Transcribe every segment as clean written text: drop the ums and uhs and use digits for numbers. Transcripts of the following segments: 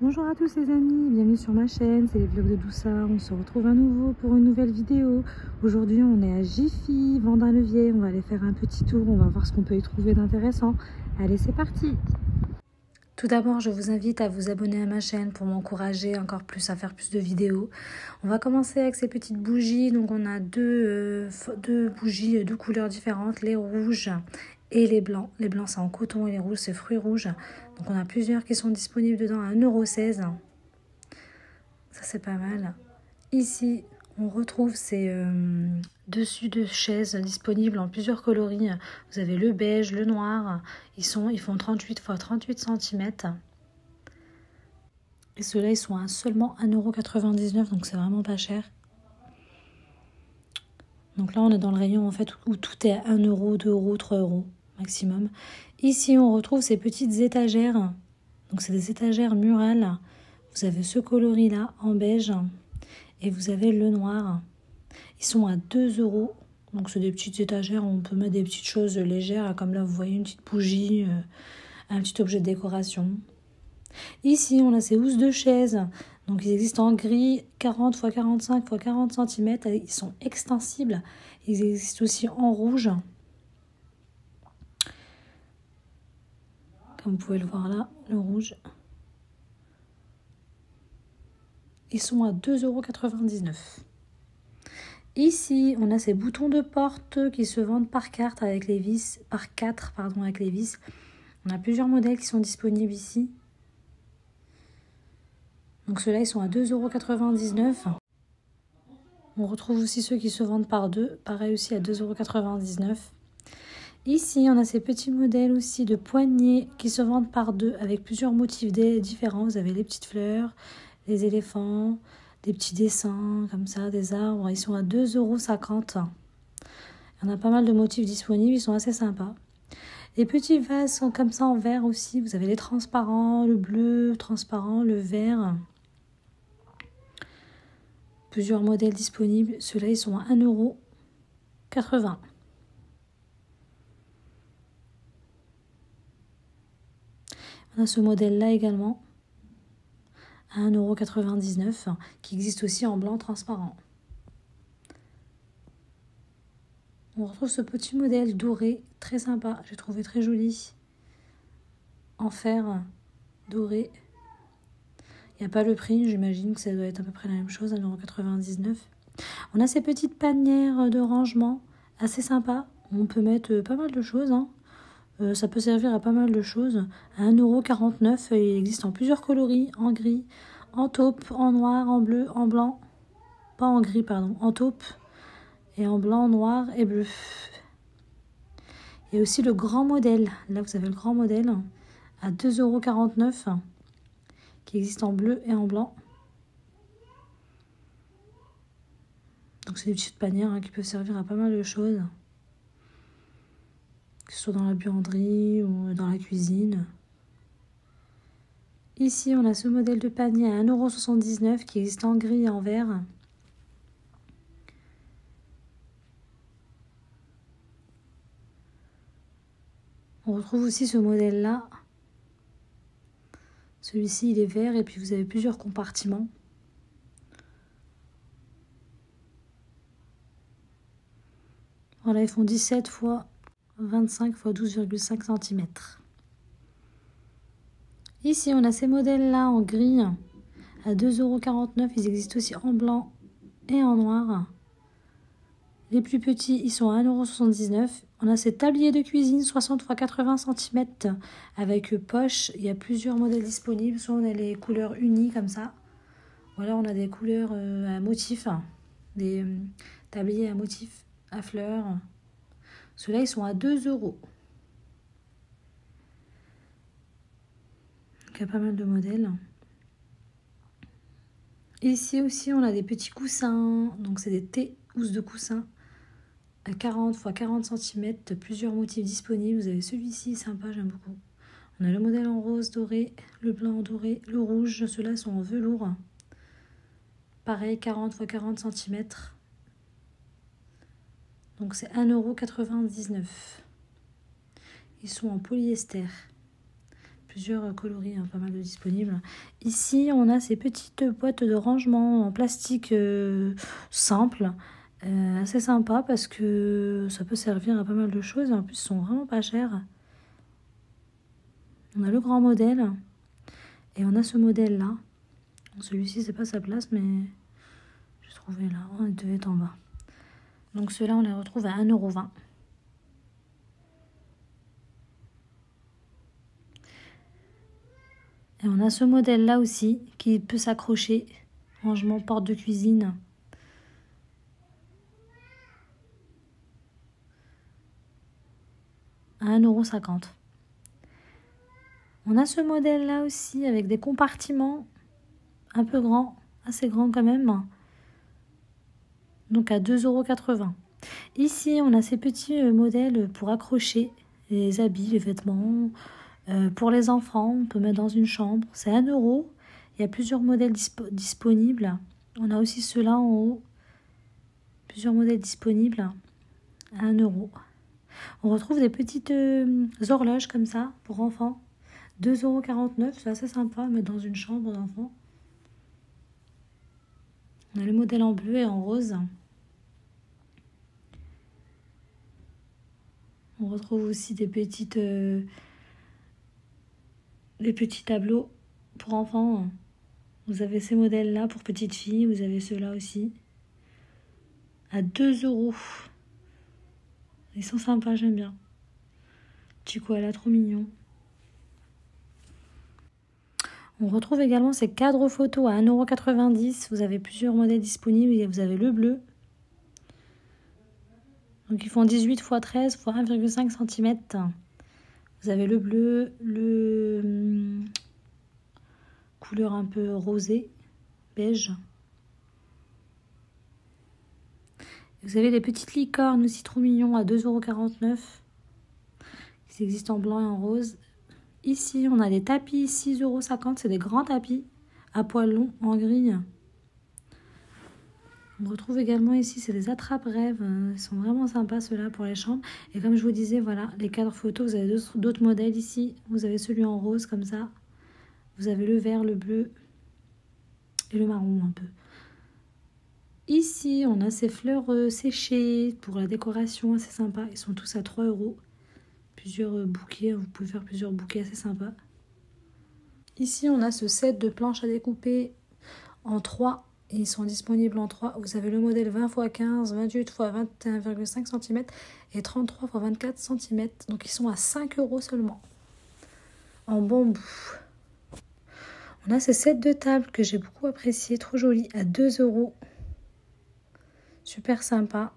Bonjour à tous les amis, bienvenue sur ma chaîne, c'est les vlogs de Doussa. On se retrouve à nouveau pour une nouvelle vidéo. Aujourd'hui on est à Jiffy, Vendin-le-Vieil, on va aller faire un petit tour, on va voir ce qu'on peut y trouver d'intéressant. Allez, c'est parti! Tout d'abord, je vous invite à vous abonner à ma chaîne pour m'encourager encore plus à faire plus de vidéos. On va commencer avec ces petites bougies. Donc on a deux bougies, deux couleurs différentes, les rouges et les blancs. Les blancs c'est en coton et les rouges c'est fruits rouges. Donc on a plusieurs qui sont disponibles dedans à 1,16 €. Ça c'est pas mal. Ici on retrouve ces dessus de chaises disponibles en plusieurs coloris. Vous avez le beige, le noir. Ils font 38 x 38 cm. Et ceux-là ils sont à seulement 1,99 €, donc c'est vraiment pas cher. Donc là on est dans le rayon en fait où tout est à 1 €, 2 €, 3 € maximum. Ici on retrouve ces petites étagères. Donc c'est des étagères murales. Vous avez ce coloris là en beige et vous avez le noir. Ils sont à 2 €. Donc c'est des petites étagères, on peut mettre des petites choses légères, comme là vous voyez une petite bougie, un petit objet de décoration. Ici on a ces housses de chaise, donc ils existent en gris 40 x 45 x 40 cm, ils sont extensibles. Ils existent aussi en rouge, comme vous pouvez le voir là, le rouge. Ils sont à 2,99 €. Ici, on a ces boutons de porte qui se vendent par carte avec les vis, par 4 pardon, avec les vis. On a plusieurs modèles qui sont disponibles ici. Donc ceux-là, ils sont à 2,99 €. On retrouve aussi ceux qui se vendent par 2, pareil aussi à 2,99 €. Ici, on a ces petits modèles aussi de poignées qui se vendent par 2 avec plusieurs motifs différents. Vous avez les petites fleurs, les éléphants, des petits dessins comme ça, des arbres. Ils sont à 2,50 €. Il y en a pas mal de motifs disponibles, ils sont assez sympas. Les petits vases sont comme ça en verre aussi. Vous avez les transparents, le bleu transparent, le vert. Plusieurs modèles disponibles. Ceux-là, ils sont à 1,80 €. On a ce modèle-là également à 1,99 € qui existe aussi en blanc transparent. On retrouve ce petit modèle doré, très sympa, j'ai trouvé très joli, en fer doré. Il n'y a pas le prix, j'imagine que ça doit être à peu près la même chose, 1,99 €. On a ces petites panières de rangement, assez sympa. On peut mettre pas mal de choses, hein. Ça peut servir à pas mal de choses. À 1,49 €, il existe en plusieurs coloris, en gris, en taupe, en noir, en bleu, en blanc. Pas en gris, pardon, en taupe. Et en blanc, noir et bleu. Il y a aussi le grand modèle. Là, vous avez le grand modèle à 2,49 € qui existe en bleu et en blanc. Donc, c'est des petites panières qui peuvent servir à pas mal de choses. Que ce soit dans la buanderie ou dans la cuisine. Ici, on a ce modèle de panier à 1,79 € qui existe en gris et en vert. On retrouve aussi ce modèle-là. Celui-ci, il est vert et puis vous avez plusieurs compartiments. Voilà, ils font 17 x 25 x 12,5 cm. Ici, on a ces modèles-là en gris à 2,49 €. Ils existent aussi en blanc et en noir. Les plus petits, ils sont à 1,79 €. On a ces tabliers de cuisine 60 x 80 cm avec poche. Il y a plusieurs modèles disponibles. Soit on a les couleurs unies comme ça. Ou alors on a des couleurs à motifs. Des tabliers à motifs, à fleurs. Ceux-là, ils sont à 2 €. Donc, il y a pas mal de modèles. Ici aussi, on a des petits coussins. Donc, c'est des housses de coussins à 40 x 40 cm. Plusieurs motifs disponibles. Vous avez celui-ci, sympa, j'aime beaucoup. On a le modèle en rose doré, le blanc doré, le rouge. Ceux-là sont en velours. Pareil, 40 x 40 cm. Donc, c'est 1,99 €. Ils sont en polyester. Plusieurs coloris, hein, pas mal de disponibles. Ici, on a ces petites boîtes de rangement en plastique simple. Assez sympa parce que ça peut servir à pas mal de choses. Et en plus, ils sont vraiment pas chers. On a le grand modèle. Et on a ce modèle-là. Celui-ci, c'est pas sa place, mais j'ai trouvé là. On devait être en bas. Donc ceux-là, on les retrouve à 1,20 €. Et on a ce modèle-là aussi, qui peut s'accrocher. Rangement porte de cuisine. À 1,50 €. On a ce modèle-là aussi, avec des compartiments un peu grands, assez grands quand même. Donc à 2,80 €. Ici, on a ces petits modèles pour accrocher les habits, les vêtements. Pour les enfants, on peut mettre dans une chambre. C'est 1 €. Il y a plusieurs modèles disponibles. On a aussi ceux-là en haut. Plusieurs modèles disponibles à 1 €. On retrouve des petites horloges comme ça pour enfants. 2,49 €. C'est assez sympa à mettre dans une chambre d'enfant. On a le modèle en bleu et en rose. On retrouve aussi des petits tableaux pour enfants. Vous avez ces modèles-là pour petites filles. Vous avez ceux-là aussi. À 2 €. Ils sont sympas, j'aime bien. Petit koala, trop mignon. On retrouve également ces cadres photos à 1,90 €. Vous avez plusieurs modèles disponibles. Vous avez le bleu. Donc ils font 18 x 13 x 1,5 cm. Vous avez le bleu, le couleur un peu rosée, beige. Vous avez des petites licornes aussi trop mignons à 2,49 €. Ils existent en blanc et en rose. Ici, on a des tapis 6,50 €. C'est des grands tapis à poils longs en grille. On retrouve également ici, c'est des attrape-rêves. Ils sont vraiment sympas ceux-là pour les chambres. Et comme je vous disais, voilà, les cadres photos, vous avez d'autres modèles ici. Vous avez celui en rose comme ça. Vous avez le vert, le bleu et le marron un peu. Ici, on a ces fleurs séchées pour la décoration, assez sympa. Ils sont tous à 3 €. Plusieurs bouquets, vous pouvez faire plusieurs bouquets assez sympas. Ici, on a ce set de planches à découper en 3. Et ils sont disponibles en 3. Vous avez le modèle 20 x 15, 28 x 21,5 cm et 33 x 24 cm. Donc ils sont à 5 € seulement. En bambou. On a ces sets de table que j'ai beaucoup apprécié. Trop joli. À 2 €. Super sympa.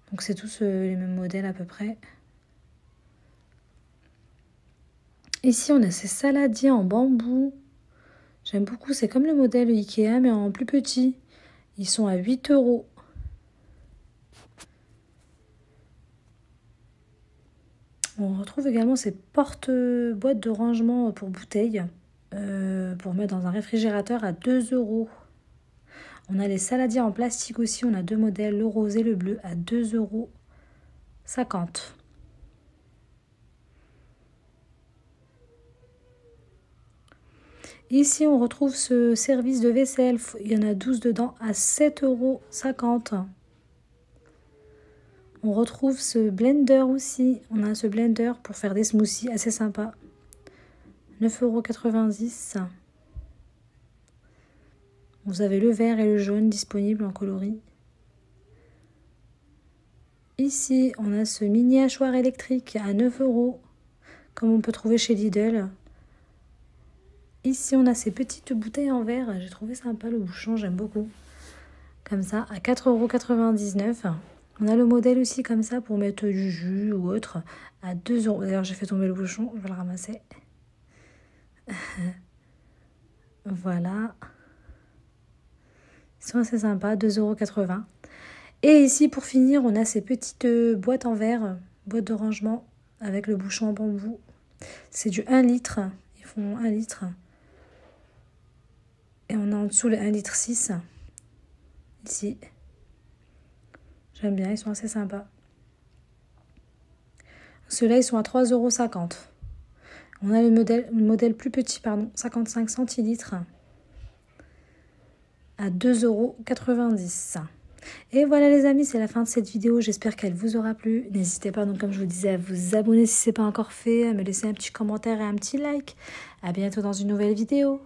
Donc c'est tous les mêmes modèles à peu près. Ici on a ces saladiers en bambou. J'aime beaucoup, c'est comme le modèle Ikea mais en plus petit. Ils sont à 8 €. On retrouve également ces porte-boîtes de rangement pour bouteilles. Pour mettre dans un réfrigérateur à 2 €. On a les saladiers en plastique aussi. On a 2 modèles, le rose et le bleu à 2,50 €. Ici, on retrouve ce service de vaisselle. Il y en a 12 dedans à 7,50 €. On retrouve ce blender aussi. On a ce blender pour faire des smoothies assez sympa. 9,90 €. Vous avez le vert et le jaune disponibles en coloris. Ici, on a ce mini hachoir électrique à 9 €, comme on peut trouver chez Lidl. Ici, on a ces petites bouteilles en verre. J'ai trouvé sympa le bouchon, j'aime beaucoup. Comme ça, à 4,99 €. On a le modèle aussi comme ça pour mettre du jus ou autre à 2 €. D'ailleurs, j'ai fait tomber le bouchon, je vais le ramasser. Voilà. Ils sont assez sympas, 2,80 €. Et ici, pour finir, on a ces petites boîtes en verre, boîtes de rangement avec le bouchon en bambou. C'est du 1 litre. Ils font 1 litre. Et on a en dessous le 1,6 litre. Ici. J'aime bien, ils sont assez sympas. Ceux-là, ils sont à 3,50 €. On a le modèle plus petit, pardon, 55 centilitres à 2,90 €. Et voilà les amis, c'est la fin de cette vidéo. J'espère qu'elle vous aura plu. N'hésitez pas, donc comme je vous disais, à vous abonner si ce n'est pas encore fait, à me laisser un petit commentaire et un petit like. À bientôt dans une nouvelle vidéo.